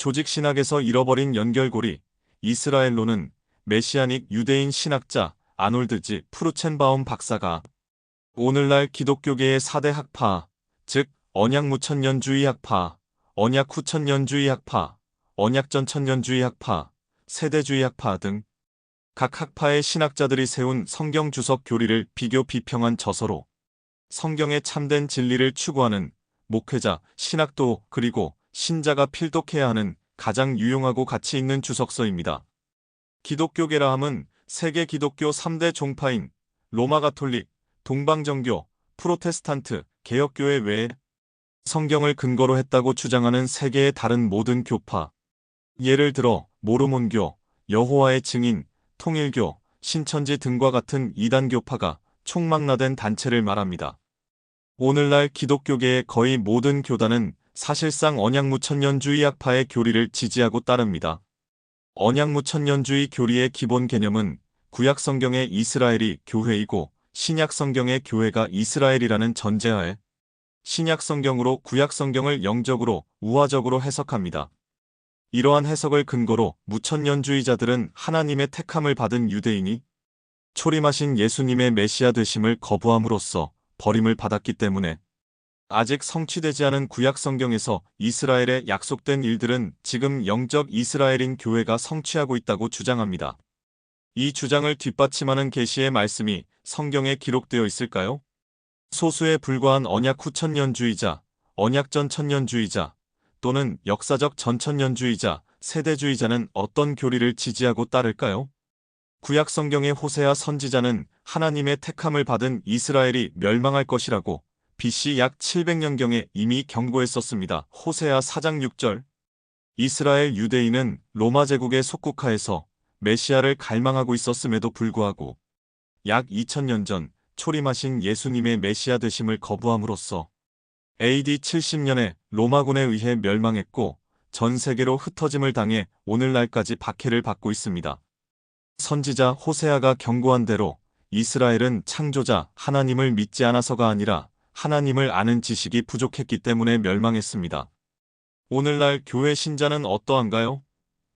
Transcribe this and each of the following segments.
조직 신학에서 잃어버린 연결고리. 이스라엘론은 메시아닉 유대인 신학자 아놀드 지 프루첸바움 박사가 오늘날 기독교계의 4대 학파, 즉 언약무천년주의 학파, 언약후천년주의 학파, 언약전천년주의 학파, 세대주의 학파 등 각 학파의 신학자들이 세운 성경 주석 교리를 비교 비평한 저서로 성경의 참된 진리를 추구하는 목회자, 신학도 그리고 신자가 필독해야 하는 가장 유용하고 가치 있는 주석서입니다. 기독교계라 함은 세계 기독교 3대 종파인 로마 가톨릭, 동방정교, 프로테스탄트, 개혁교회 외에 성경을 근거로 했다고 주장하는 세계의 다른 모든 교파, 예를 들어 모르몬교, 여호와의 증인, 통일교, 신천지 등과 같은 이단교파가 총망라된 단체를 말합니다. 오늘날 기독교계의 거의 모든 교단은 사실상 언약무천년주의 학파의 교리를 지지하고 따릅니다. 언약무천년주의 교리의 기본 개념은 구약성경의 이스라엘이 교회이고 신약성경의 교회가 이스라엘이라는 전제하에 신약성경으로 구약성경을 영적으로 우화적으로 해석합니다. 이러한 해석을 근거로 무천년주의자들은 하나님의 택함을 받은 유대인이 초림하신 예수님의 메시아 되심을 거부함으로써 버림을 받았기 때문에 아직 성취되지 않은 구약성경에서 이스라엘에 약속된 일들은 지금 영적 이스라엘인 교회가 성취하고 있다고 주장합니다. 이 주장을 뒷받침하는 계시의 말씀이 성경에 기록되어 있을까요? 소수에 불과한 언약 후천년주의자, 언약전 천년주의자 또는 역사적 전천년주의자, 세대주의자는 어떤 교리를 지지하고 따를까요? 구약성경의 호세아 선지자는 하나님의 택함을 받은 이스라엘이 멸망할 것이라고 BC 약 700년경에 이미 경고했었습니다. 호세아 4장 6절. 이스라엘 유대인은 로마 제국의 속국하에서 메시아를 갈망하고 있었음에도 불구하고 약 2000년 전 초림하신 예수님의 메시아 되심을 거부함으로써 AD 70년에 로마군에 의해 멸망했고 전 세계로 흩어짐을 당해 오늘날까지 박해를 받고 있습니다. 선지자 호세아가 경고한 대로 이스라엘은 창조자 하나님을 믿지 않아서가 아니라 하나님을 아는 지식이 부족했기 때문에 멸망했습니다. 오늘날 교회 신자는 어떠한가요?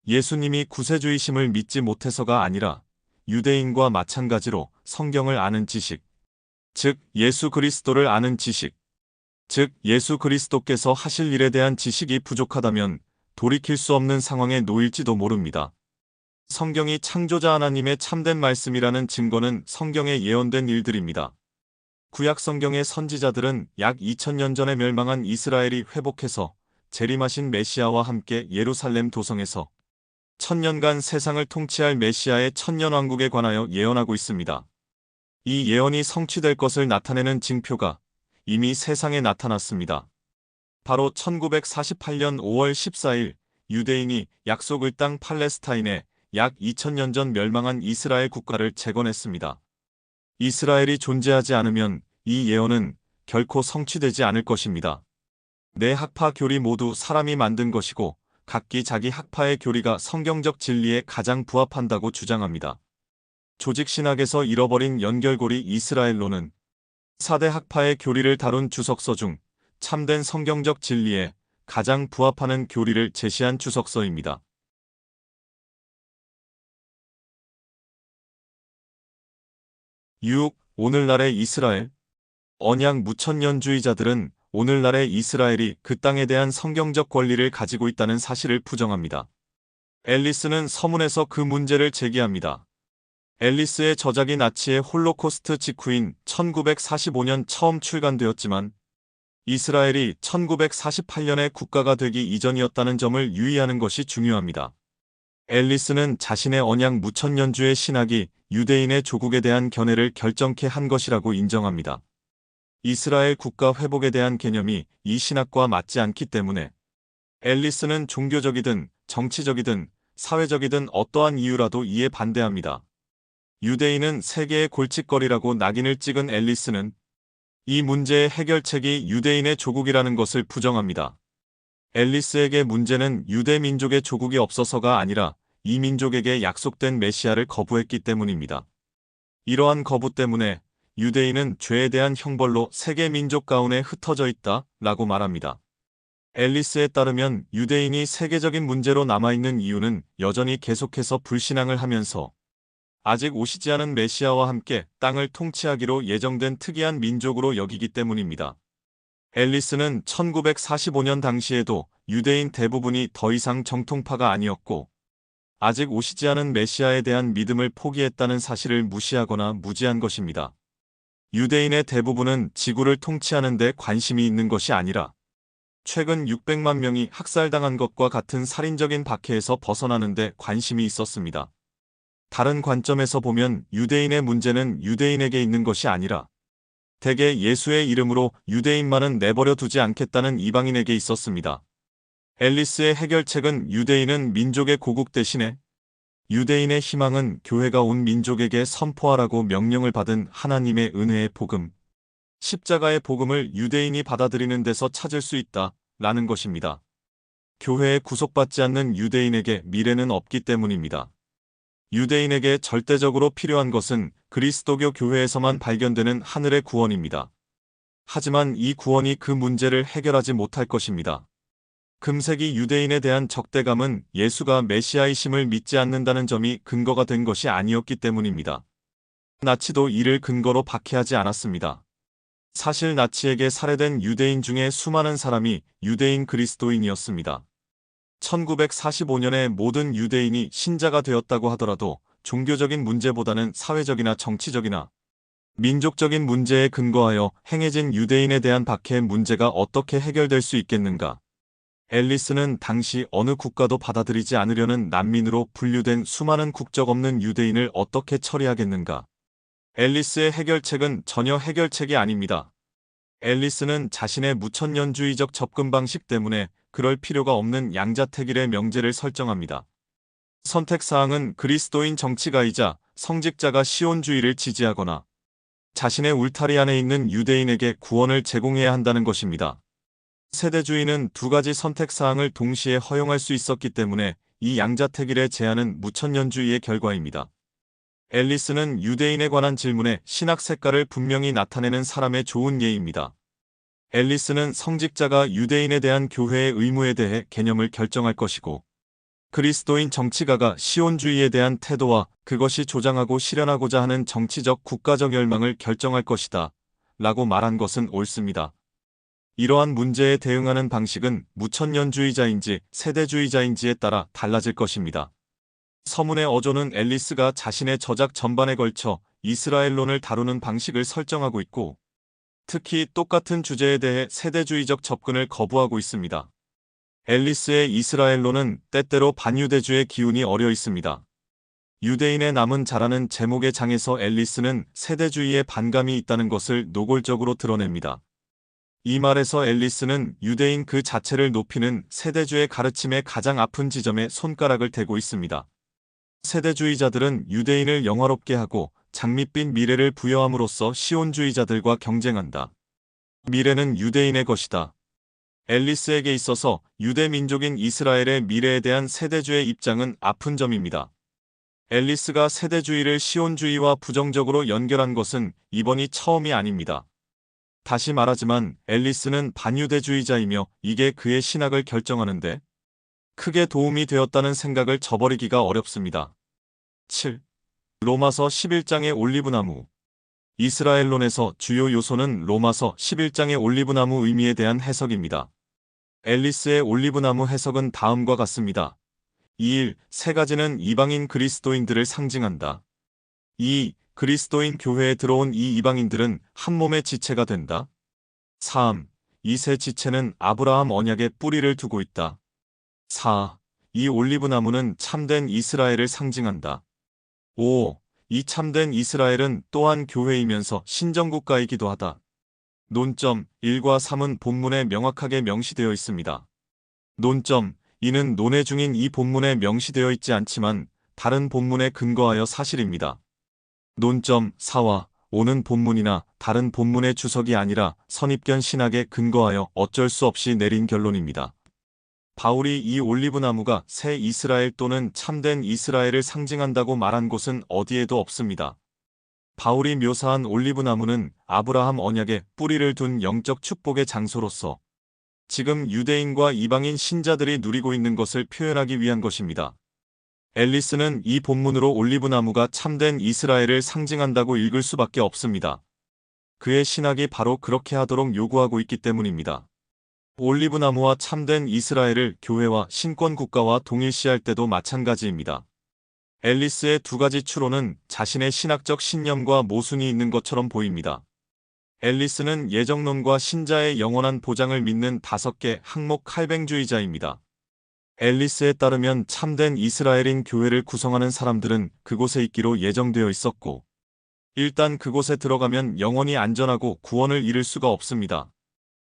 예수님이 구세주이심을 믿지 못해서가 아니라 유대인과 마찬가지로 성경을 아는 지식, 즉 예수 그리스도를 아는 지식, 즉 예수 그리스도께서 하실 일에 대한 지식이 부족하다면 돌이킬 수 없는 상황에 놓일지도 모릅니다. 성경이 창조자 하나님의 참된 말씀이라는 증거는 성경에 예언된 일들입니다. 구약 성경의 선지자들은 약 2000년 전에 멸망한 이스라엘이 회복해서 재림하신 메시아와 함께 예루살렘 도성에서 1000년간 세상을 통치할 메시아의 천년왕국에 관하여 예언하고 있습니다. 이 예언이 성취될 것을 나타내는 징표가 이미 세상에 나타났습니다. 바로 1948년 5월 14일 유대인이 약속의 땅 팔레스타인에 약 2000년 전 멸망한 이스라엘 국가를 재건했습니다. 이스라엘이 존재하지 않으면 이 예언은 결코 성취되지 않을 것입니다. 네 학파 교리 모두 사람이 만든 것이고 각기 자기 학파의 교리가 성경적 진리에 가장 부합한다고 주장합니다. 조직신학에서 잃어버린 연결고리 이스라엘론은 4대 학파의 교리를 다룬 주석서 중 참된 성경적 진리에 가장 부합하는 교리를 제시한 주석서입니다. 6. 오늘날의 이스라엘. 언약 무천년주의자들은 오늘날의 이스라엘이 그 땅에 대한 성경적 권리를 가지고 있다는 사실을 부정합니다. 앨리스는 서문에서 그 문제를 제기합니다. 앨리스의 저작이 나치의 홀로코스트 직후인 1945년 처음 출간되었지만 이스라엘이 1948년에 국가가 되기 이전이었다는 점을 유의하는 것이 중요합니다. 앨리스는 자신의 언약 무천년주의 신학이 유대인의 조국에 대한 견해를 결정케 한 것이라고 인정합니다. 이스라엘 국가 회복에 대한 개념이 이 신학과 맞지 않기 때문에 앨리스는 종교적이든 정치적이든 사회적이든 어떠한 이유라도 이에 반대합니다. 유대인은 세계의 골칫거리라고 낙인을 찍은 앨리스는 이 문제의 해결책이 유대인의 조국이라는 것을 부정합니다. 앨리스에게 문제는 유대 민족의 조국이 없어서가 아니라 이 민족에게 약속된 메시아를 거부했기 때문입니다. 이러한 거부 때문에 유대인은 죄에 대한 형벌로 세계 민족 가운데 흩어져 있다 라고 말합니다. 앨리스에 따르면 유대인이 세계적인 문제로 남아있는 이유는 여전히 계속해서 불신앙을 하면서 아직 오시지 않은 메시아와 함께 땅을 통치하기로 예정된 특이한 민족으로 여기기 때문입니다. 앨리스는 1945년 당시에도 유대인 대부분이 더 이상 정통파가 아니었고 아직 오시지 않은 메시아에 대한 믿음을 포기했다는 사실을 무시하거나 무지한 것입니다. 유대인의 대부분은 지구를 통치하는 데 관심이 있는 것이 아니라 최근 600만 명이 학살당한 것과 같은 살인적인 박해에서 벗어나는 데 관심이 있었습니다. 다른 관점에서 보면 유대인의 문제는 유대인에게 있는 것이 아니라 대개 예수의 이름으로 유대인만은 내버려 두지 않겠다는 이방인에게 있었습니다. 앨리스의 해결책은 유대인은 민족의 고국 대신에 유대인의 희망은 교회가 온 민족에게 선포하라고 명령을 받은 하나님의 은혜의 복음, 십자가의 복음을 유대인이 받아들이는 데서 찾을 수 있다, 라는 것입니다. 교회에 구속받지 않는 유대인에게 미래는 없기 때문입니다. 유대인에게 절대적으로 필요한 것은 그리스도교 교회에서만 발견되는 하늘의 구원입니다. 하지만 이 구원이 그 문제를 해결하지 못할 것입니다. 금세기 유대인에 대한 적대감은 예수가 메시아이심을 믿지 않는다는 점이 근거가 된 것이 아니었기 때문입니다. 나치도 이를 근거로 박해하지 않았습니다. 사실 나치에게 살해된 유대인 중에 수많은 사람이 유대인 그리스도인이었습니다. 1945년에 모든 유대인이 신자가 되었다고 하더라도 종교적인 문제보다는 사회적이나 정치적이나 민족적인 문제에 근거하여 행해진 유대인에 대한 박해의 문제가 어떻게 해결될 수 있겠는가? 앨리스는 당시 어느 국가도 받아들이지 않으려는 난민으로 분류된 수많은 국적 없는 유대인을 어떻게 처리하겠는가? 앨리스의 해결책은 전혀 해결책이 아닙니다. 앨리스는 자신의 무천년주의적 접근 방식 때문에 그럴 필요가 없는 양자택일의 명제를 설정합니다. 선택사항은 그리스도인 정치가이자 성직자가 시온주의를 지지하거나 자신의 울타리 안에 있는 유대인에게 구원을 제공해야 한다는 것입니다. 세대주의는 두 가지 선택사항을 동시에 허용할 수 있었기 때문에 이 양자택일의 제안은 무천년주의의 결과입니다. 앨리스는 유대인에 관한 질문에 신학 색깔을 분명히 나타내는 사람의 좋은 예입니다. 앨리스는 성직자가 유대인에 대한 교회의 의무에 대해 개념을 결정할 것이고 그리스도인 정치가가 시온주의에 대한 태도와 그것이 조장하고 실현하고자 하는 정치적 국가적 열망을 결정할 것이다 라고 말한 것은 옳습니다. 이러한 문제에 대응하는 방식은 무천년주의자인지 세대주의자인지에 따라 달라질 것입니다. 서문의 어조는 앨리스가 자신의 저작 전반에 걸쳐 이스라엘론을 다루는 방식을 설정하고 있고 특히 똑같은 주제에 대해 세대주의적 접근을 거부하고 있습니다. 앨리스의 이스라엘론은 때때로 반유대주의 기운이 어려 있습니다. 유대인의 남은 자라는 제목의 장에서 앨리스는 세대주의에 반감이 있다는 것을 노골적으로 드러냅니다. 이 말에서 앨리스는 유대인 그 자체를 높이는 세대주의 가르침의 가장 아픈 지점에 손가락을 대고 있습니다. 세대주의자들은 유대인을 영화롭게 하고 장밋빛 미래를 부여함으로써 시온주의자들과 경쟁한다. 미래는 유대인의 것이다. 앨리스에게 있어서 유대 민족인 이스라엘의 미래에 대한 세대주의 입장은 아픈 점입니다. 앨리스가 세대주의를 시온주의와 부정적으로 연결한 것은 이번이 처음이 아닙니다. 다시 말하지만 앨리스는 반유대주의자이며 이게 그의 신학을 결정하는데 크게 도움이 되었다는 생각을 저버리기가 어렵습니다. 7. 로마서 11장의 올리브나무. 이스라엘론에서 주요 요소는 로마서 11장의 올리브나무 의미에 대한 해석입니다. 앨리스의 올리브나무 해석은 다음과 같습니다. 2. 세 가지는 이방인 그리스도인들을 상징한다. 2. 그리스도인 교회에 들어온 이 이방인들은 한 몸의 지체가 된다. 3. 이 세 지체는 아브라함 언약에 뿌리를 두고 있다. 4. 이 올리브나무는 참된 이스라엘을 상징한다. 5. 이 참된 이스라엘은 또한 교회이면서 신정국가이기도 하다. 논점 1과 3은 본문에 명확하게 명시되어 있습니다. 논점 2는 논해 중인 이 본문에 명시되어 있지 않지만 다른 본문에 근거하여 사실입니다. 논점 4와 5는 본문이나 다른 본문의 주석이 아니라 선입견 신학에 근거하여 어쩔 수 없이 내린 결론입니다. 바울이 이 올리브나무가 새 이스라엘 또는 참된 이스라엘을 상징한다고 말한 곳은 어디에도 없습니다. 바울이 묘사한 올리브나무는 아브라함 언약에 뿌리를 둔 영적 축복의 장소로서 지금 유대인과 이방인 신자들이 누리고 있는 것을 표현하기 위한 것입니다. 앨리스는 이 본문으로 올리브나무가 참된 이스라엘을 상징한다고 읽을 수밖에 없습니다. 그의 신학이 바로 그렇게 하도록 요구하고 있기 때문입니다. 올리브나무와 참된 이스라엘을 교회와 신권 국가와 동일시할 때도 마찬가지입니다. 앨리스의 두 가지 추론은 자신의 신학적 신념과 모순이 있는 것처럼 보입니다. 앨리스는 예정론과 신자의 영원한 보장을 믿는 5개 항목 칼뱅주의자입니다. 앨리스에 따르면 참된 이스라엘인 교회를 구성하는 사람들은 그곳에 있기로 예정되어 있었고, 일단 그곳에 들어가면 영원히 안전하고 구원을 잃을 수가 없습니다.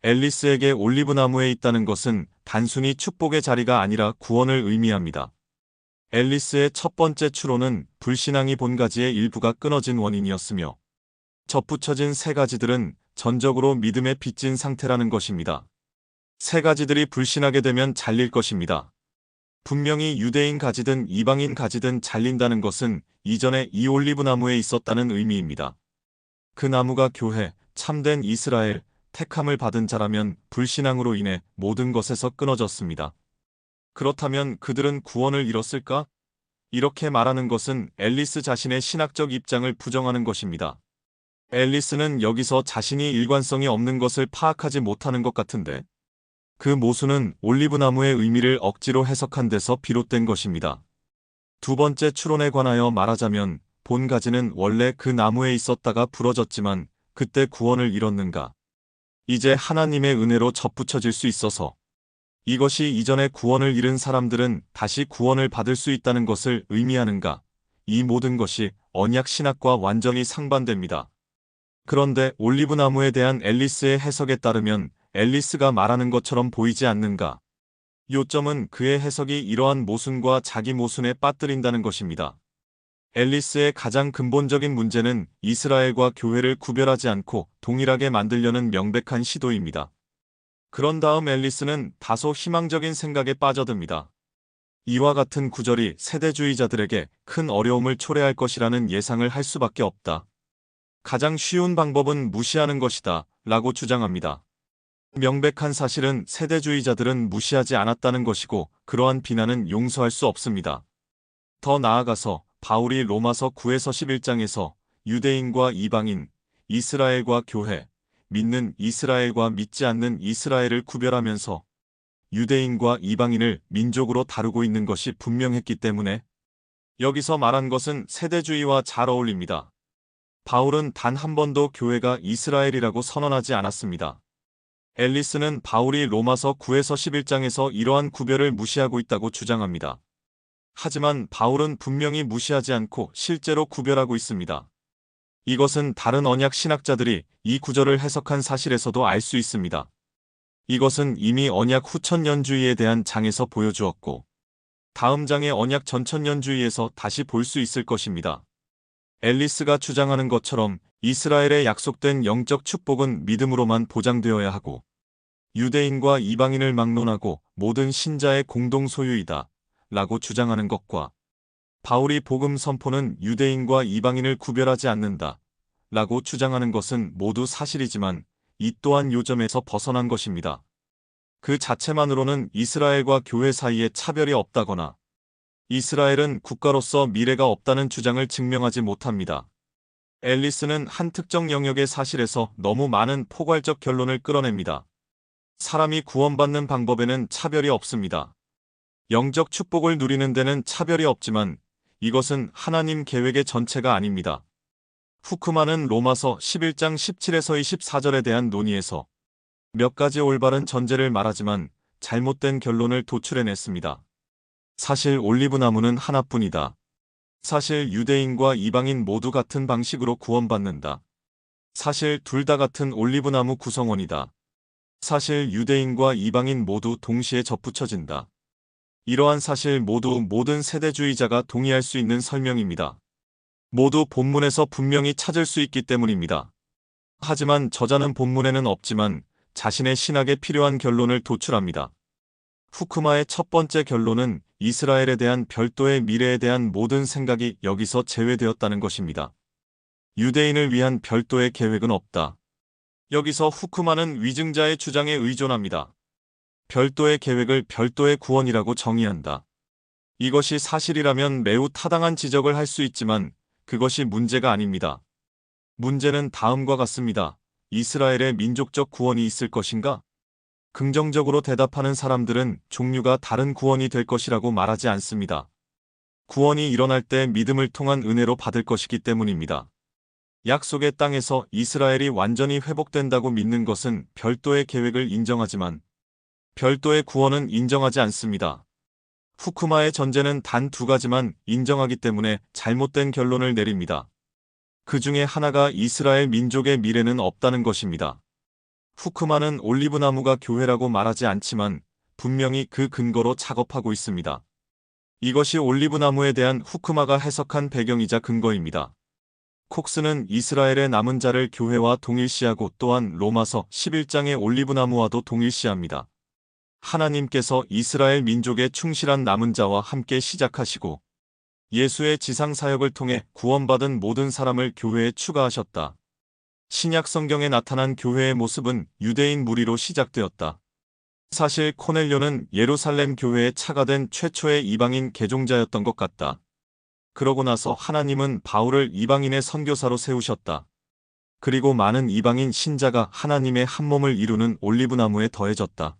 앨리스에게 올리브나무에 있다는 것은 단순히 축복의 자리가 아니라 구원을 의미합니다. 앨리스의 첫 번째 추론은 불신앙이 본가지의 일부가 끊어진 원인이었으며, 접붙여진 세 가지들은 전적으로 믿음에 빚진 상태라는 것입니다. 세 가지들이 불신하게 되면 잘릴 것입니다. 분명히 유대인 가지든 이방인 가지든 잘린다는 것은 이전에 이 올리브나무에 있었다는 의미입니다. 그 나무가 교회, 참된 이스라엘, 택함을 받은 자라면 불신앙으로 인해 모든 것에서 끊어졌습니다. 그렇다면 그들은 구원을 잃었을까? 이렇게 말하는 것은 앨리스 자신의 신학적 입장을 부정하는 것입니다. 앨리스는 여기서 자신이 일관성이 없는 것을 파악하지 못하는 것 같은데, 그 모순은 올리브나무의 의미를 억지로 해석한 데서 비롯된 것입니다. 두 번째 추론에 관하여 말하자면 본가지는 원래 그 나무에 있었다가 부러졌지만 그때 구원을 잃었는가? 이제 하나님의 은혜로 접붙여질 수 있어서 이것이 이전에 구원을 잃은 사람들은 다시 구원을 받을 수 있다는 것을 의미하는가? 이 모든 것이 언약 신학과 완전히 상반됩니다. 그런데 올리브나무에 대한 앨리스의 해석에 따르면 앨리스가 말하는 것처럼 보이지 않는가? 요점은 그의 해석이 이러한 모순과 자기 모순에 빠뜨린다는 것입니다. 앨리스의 가장 근본적인 문제는 이스라엘과 교회를 구별하지 않고 동일하게 만들려는 명백한 시도입니다. 그런 다음 앨리스는 다소 희망적인 생각에 빠져듭니다. 이와 같은 구절이 세대주의자들에게 큰 어려움을 초래할 것이라는 예상을 할 수밖에 없다. 가장 쉬운 방법은 무시하는 것이다, 라고 주장합니다. 명백한 사실은 세대주의자들은 무시하지 않았다는 것이고 그러한 비난은 용서할 수 없습니다. 더 나아가서 바울이 로마서 9에서 11장에서 유대인과 이방인, 이스라엘과 교회, 믿는 이스라엘과 믿지 않는 이스라엘을 구별하면서 유대인과 이방인을 민족으로 다루고 있는 것이 분명했기 때문에 여기서 말한 것은 세대주의와 잘 어울립니다. 바울은 단 한 번도 교회가 이스라엘이라고 선언하지 않았습니다. 앨리스는 바울이 로마서 9에서 11장에서 이러한 구별을 무시하고 있다고 주장합니다. 하지만 바울은 분명히 무시하지 않고 실제로 구별하고 있습니다. 이것은 다른 언약 신학자들이 이 구절을 해석한 사실에서도 알 수 있습니다. 이것은 이미 언약 후천년주의에 대한 장에서 보여주었고, 다음 장의 언약 전천년주의에서 다시 볼 수 있을 것입니다. 앨리스가 주장하는 것처럼 이스라엘에 약속된 영적 축복은 믿음으로만 보장되어야 하고, 유대인과 이방인을 막론하고 모든 신자의 공동 소유이다, 라고 주장하는 것과 바울이 복음 선포는 유대인과 이방인을 구별하지 않는다, 라고 주장하는 것은 모두 사실이지만 이 또한 요점에서 벗어난 것입니다. 그 자체만으로는 이스라엘과 교회 사이에 차별이 없다거나 이스라엘은 국가로서 미래가 없다는 주장을 증명하지 못합니다. 앨리스는 한 특정 영역의 사실에서 너무 많은 포괄적 결론을 끌어냅니다. 사람이 구원받는 방법에는 차별이 없습니다. 영적 축복을 누리는 데는 차별이 없지만 이것은 하나님 계획의 전체가 아닙니다. 후크만은 로마서 11장 17에서 24절에 대한 논의에서 몇 가지 올바른 전제를 말하지만 잘못된 결론을 도출해냈습니다. 사실 올리브나무는 하나뿐이다. 사실 유대인과 이방인 모두 같은 방식으로 구원받는다. 사실 둘 다 같은 올리브나무 구성원이다. 사실 유대인과 이방인 모두 동시에 접붙여진다. 이러한 사실 모두 모든 세대주의자가 동의할 수 있는 설명입니다. 모두 본문에서 분명히 찾을 수 있기 때문입니다. 하지만 저자는 본문에는 없지만 자신의 신학에 필요한 결론을 도출합니다. 후크마의 첫 번째 결론은 이스라엘에 대한 별도의 미래에 대한 모든 생각이 여기서 제외되었다는 것입니다. 유대인을 위한 별도의 계획은 없다. 여기서 후크마는 위증자의 주장에 의존합니다. 별도의 계획을 별도의 구원이라고 정의한다. 이것이 사실이라면 매우 타당한 지적을 할 수 있지만 그것이 문제가 아닙니다. 문제는 다음과 같습니다. 이스라엘의 민족적 구원이 있을 것인가? 긍정적으로 대답하는 사람들은 종류가 다른 구원이 될 것이라고 말하지 않습니다. 구원이 일어날 때 믿음을 통한 은혜로 받을 것이기 때문입니다. 약속의 땅에서 이스라엘이 완전히 회복된다고 믿는 것은 별도의 계획을 인정하지만 별도의 구원은 인정하지 않습니다. 후쿠마의 전제는 단 두 가지만 인정하기 때문에 잘못된 결론을 내립니다. 그 중에 하나가 이스라엘 민족의 미래는 없다는 것입니다. 후쿠마는 올리브나무가 교회라고 말하지 않지만 분명히 그 근거로 작업하고 있습니다. 이것이 올리브나무에 대한 후쿠마가 해석한 배경이자 근거입니다. 콕스는 이스라엘의 남은 자를 교회와 동일시하고 또한 로마서 11장의 올리브나무와도 동일시합니다. 하나님께서 이스라엘 민족의 충실한 남은 자와 함께 시작하시고 예수의 지상사역을 통해 구원받은 모든 사람을 교회에 추가하셨다. 신약 성경에 나타난 교회의 모습은 유대인 무리로 시작되었다. 사실 코넬료는 예루살렘 교회에 차가된 최초의 이방인 개종자였던 것 같다. 그러고 나서 하나님은 바울을 이방인의 선교사로 세우셨다. 그리고 많은 이방인 신자가 하나님의 한 몸을 이루는 올리브나무에 더해졌다.